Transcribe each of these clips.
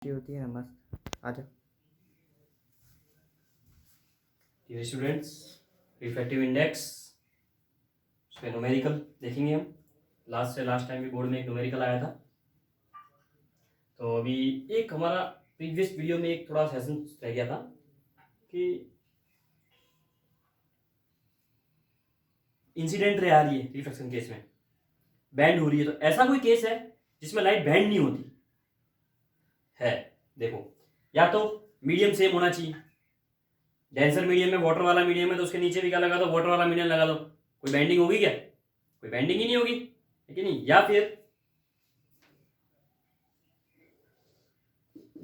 होती है ना मस्त। आजा डियर स्टूडेंट्स, रिफ्रैक्टिव इंडेक्स उसमें न्यूमेरिकल देखेंगे हम। लास्ट टाइम भी बोर्ड में एक न्यूमेरिकल आया था। तो अभी एक हमारा प्रीवियस वीडियो में एक थोड़ा सेशन रह गया था कि इंसिडेंट रह आ रही है रिफ्रैक्शन केस में, बैंड हो रही है। तो ऐसा कोई केस है जिसमें लाइट बैंड नहीं होती है? देखो, या तो मीडियम सेम होना चाहिए। डेंसर मीडियम में वाटर वाला मीडियम है तो उसके नीचे भी क्या लगा दो, वाटर वाला मीडियम लगा दो। कोई बैंडिंग होगी क्या? कोई बैंडिंग ही नहीं होगी, है कि नहीं? या फिर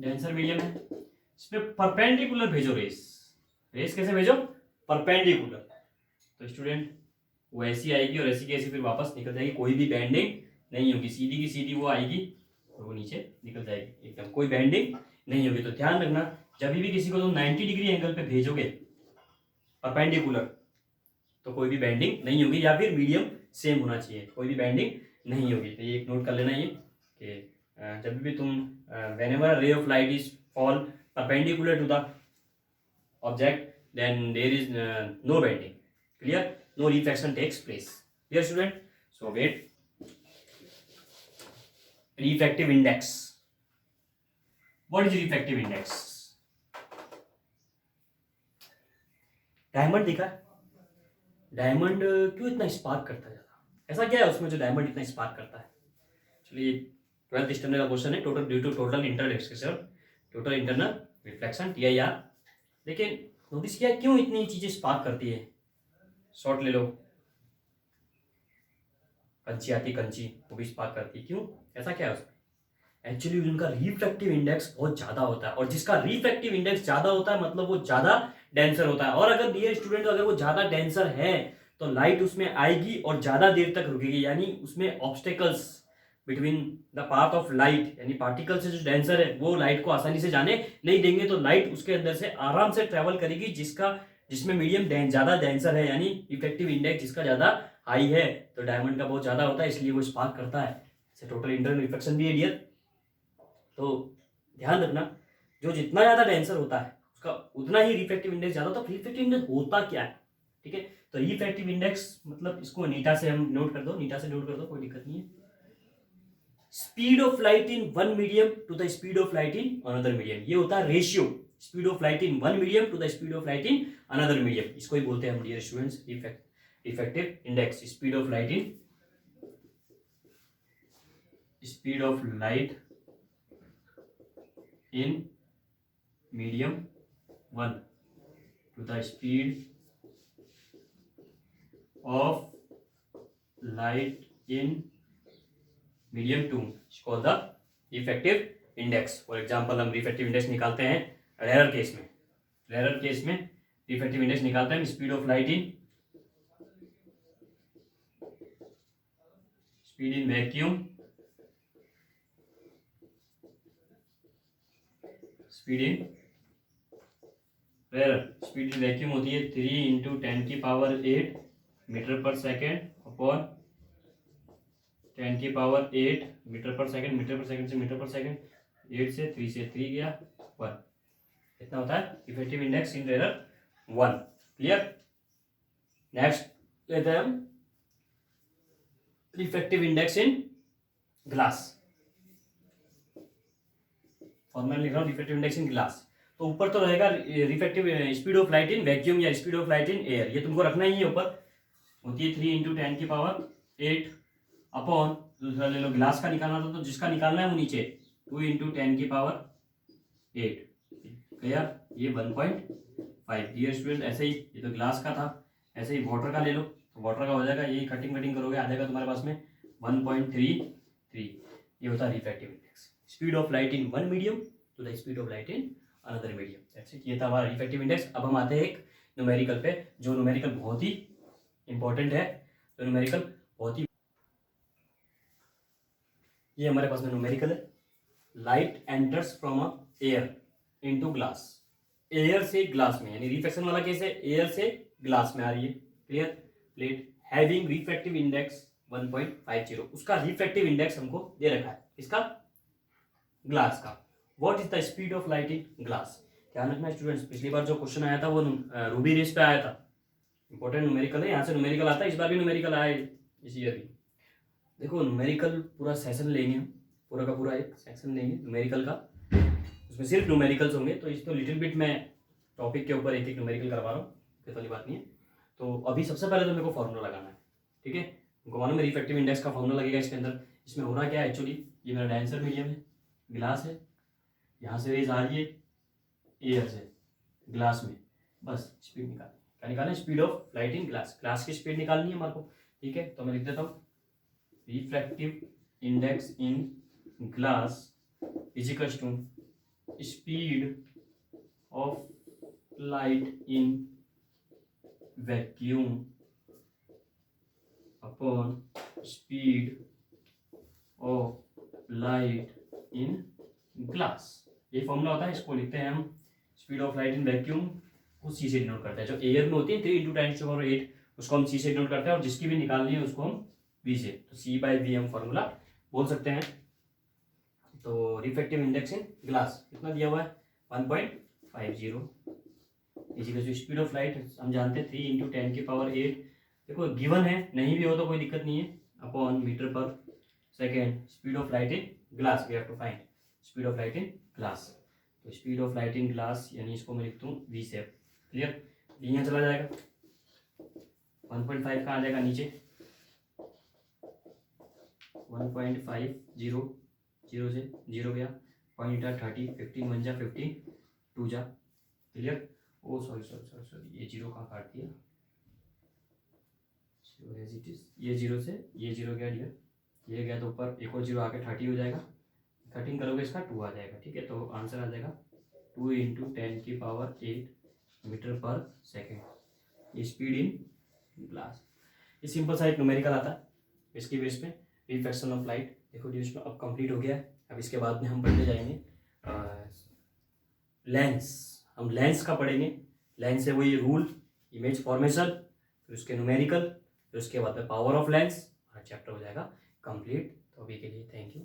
डेंसर मीडियम है, इसमें परपेंडिकुलर भेजो रेस। रेस कैसे भेजो? परपेंडिकुलर। तो स्टूडेंट वो ऐसी आएगी और ऐसी की ऐसी फिर वापस निकल जाएगी, कोई भी बैंडिंग नहीं होगी। सीधी की सीधी वो आएगी और वो नीचे निकल जाएगी एकदम, कोई बैंडिंग नहीं होगी। तो ध्यान रखना, जब भी किसी को तुम 90 डिग्री एंगल पे भेजोगे परपेंडिकुलर, तो कोई भी बैंडिंग नहीं होगी, या फिर मीडियम सेम होना चाहिए, कोई भी बैंडिंग नहीं होगी। तो ये एक नोट कर लेना ये कि जब भी तुम whenever ray of light is fall perpendicular to the object, then there is no bending. Clear? No reflection takes place. Clear, student? So wait. Refractive index. What is refractive index? Diamond देखा? Diamond क्यों इतना spark करता है ज्यादा? ऐसा क्या है उसमें जो डायमंड इतना स्पार्क करता है? चलिए, 12th स्टैंडर्ड का क्वेश्चन है। Total due to total internal reflection TIR। लेकिन नोटिस किया क्यों इतनी चीजें स्पार्क करती है? शॉर्ट ले लो, कंची आती, कंची वो भी स्पार्क करती है। क्यों? ऐसा क्या है उसमें? एक्चुअली उनका रिफ्रैक्टिव इंडेक्स बहुत ज्यादा होता है, और जिसका रिफ्रैक्टिव इंडेक्स ज्यादा होता है मतलब वो ज्यादा डेंसर होता है। और अगर डियर स्टूडेंट, अगर वो ज्यादा डेंसर है तो लाइट उसमें आएगी और ज्यादा देर तक रुकेगी, यानी उसमें obstacles between the path of light, यानी पार्टिकल से जो डेंसर है वो लाइट को आसानी से जाने नहीं देंगे। तो लाइट उसके अंदर से आराम से ट्रेवल करेगी, जिसमें मीडियम ज्यादा डेंसर है, यानी इफेक्टिव इंडेक्स जिसका ज्यादा हाई है। तो डायमंड का बहुत ज्यादा होता है, इसलिए वो स्पार्क करता है। टोटल इंटरनल रिफ्लेक्शन भी है डियर। तो ध्यान रखना, जो जितना ज्यादा डेंसर होता है उसका उतना ही रिफ्रैक्टिव इंडेक्स ज्यादा होता है। रिफ्रैक्टिव इंडेक्स होता क्या है? ठीक है, तो रिफ्रैक्टिव इंडेक्स मतलब इसको नीटा से हम नोट कर दो, नीटा से नोट कर दो, कोई दिक्कत नहीं है। Speed of light in one medium to the speed of light in another medium, ये होता है ratio. Speed of light in one medium to the speed of light in another medium, इसको ही बोलते हैं हम dear students effective index. Speed of light in medium one to the speed of light in medium to call the refractive index. For example हम refractive index निकालते हैं rare case में refractive index निकालते हैं speed of light in vacuum, speed in rare. Speed in vacuum होती है 3 × 10⁸ metre per second upon 10⁸ metre per second. Metre per second से metre per second, 8 से 3 से 3 गया 1। कितना होता है इफेक्टिव इंडेक्स इन रेयर 1। क्लियर? नेक्स्ट लेते हैं हम refractive index in glass. Formula लिख रहा हूं, रिफ्रैक्टिव इंडेक्स इन ग्लास। तो ऊपर तो रहेगा refractive speed of light in vacuum या speed of light in air, ये तुमको रखना ही है। ऊपर होती है 3 × 10⁸ अपॉन, दूसरा ले लो ग्लास का निकालना था तो जिसका निकालना है वो नीचे 2 × 10⁸ गया, ये 1.5। डियर स्टूडेंट, ऐसे ही ये तो ग्लास का था, ऐसे ही वाटर का ले लो तो वाटर का हो जाएगा, ये कटिंग करोगे आ जाएगा तुम्हारे पास में 1.33। ये होता है refractive index, speed of light in one medium to the speed of light in another medium. That's it, ये था हमारा रिफ्रैक्टिव इंडेक्स। अब हम आते हैं एक न्यूमेरिकल पे, जो न्यूमेरिकल बहुत ही इंपॉर्टेंट है। तो न्यूमेरिकल बहुत ही, ये हमारे पास में न्यूमेरिकल है। Light enters from a air into glass, air से ग्लास में, यानी रिफ्लेक्शन वाला केस है, एयर से ग्लास में आ रही है। Clear? Plate having refractive index 1.50, उसका रिफ्रैक्टिव इंडेक्स हमको दे रखा है, इसका ग्लास का what is the speed of light in glass. ध्यान रखना स्टूडेंट्स, पिछली बार जो क्वेश्चन आया था वो रूबी रेस पे आया था, इंपॉर्टेंट न्यूमेरिकल है, यहाँ से न्यूमेरिकल आता है, इस बार भी न्यूमेरिकल आया है इस ईयर भी। देखो न्यूमेरिकल पूरा सेशन लेंगे हम, पूरा का पूरा एक सेक्शन लेंगे न्यूमेरिकल का, उसमें सिर्फ न्यूमेरिकल्स होंगे, तो इसको लिटिल बिट मैं टॉपिक के ऊपर एक एक न्यूमेरिकल करवा रहा हूँ, कोई वाली बात नहीं है। तो अभी सबसे पहले तो मेरे को फॉर्मूला लगाना है, ठीक है। उनको मालूम है रिफ्रैक्टिव इंडेक्स का फॉर्मूला लगेगा इसके अंदर। इसमें हो रहा क्या है एक्चुअली, ये मेरा डेंसर मीडियम है, ग्लास है, यहाँ से रेज आ रही है एयर से ग्लास में, बस स्पीड निकाल, क्या निकालना है, speed of light in glass, glass की स्पीड निकालनी है हमारे को, ठीक है। तो मैं लिख देता हूँ refractive index in glass is equal to speed of light in vacuum upon speed of light in glass. ये फॉर्मूला होता है, इसको लिखते हैं हम speed of light in vacuum को सी से डिनोट करते हैं, जो एयर में होती है 3 × 10⁸ उसको हम सी से डिनोट करते हैं, और जिसकी भी निकालनी है उसको हम वी से, तो सी बाई वी हम फॉर्मूला बोल सकते हैं। तो रिफ्रैक्टिव इंडेक्स इन ग्लास कितना दिया हुआ है 1.50, इसी स्पीड ऑफ लाइट हम जानते हैं 3 × 10⁸। देखो गिवन है, नहीं भी हो तो कोई दिक्कत नहीं है, upon meter per second speed of light in glass, we have to find speed of light in glass. तो speed of light in glass यानी इसको मैं लिखता हूँ वी से, क्लियर। वी यहाँ चला जाएगा, 1.5 कहाँ आ जाएगा नीचे, 1.50 0 से 0 गया, पॉइंट 30, 15 1 जा 50 2 जा, क्लियर। ओ सॉरी ये 0 कहाँ काट दिया, ये 0 से ये 0 गया डियर, ये गया तो ऊपर एक और 0 आके 30 हो जाएगा, कटिंग करोगे इसका 2 आ जाएगा, ठीक है। तो आंसर आ जाएगा 2 × 10⁸ मीटर पर सेकेंड, ये स्पीड इन ग्लास। ये सिंपल सा एक न्यूमेरिकल आता है, इसकी बेस पे रिफ्रैक्शन ऑफ लाइट। देखो जी इसमें अब कंप्लीट हो गया है, अब इसके बाद में हम पढ़ने जाएंगे लेंस, हम लेंस का पढ़ेंगे, लेंस से वही रूल, इमेज फॉर्मेशन, फिर उसके न्यूमेरिकल, फिर उसके बाद में पावर ऑफ लेंस, चैप्टर हो जाएगा कंप्लीट। तो अभी के लिए थैंक यू।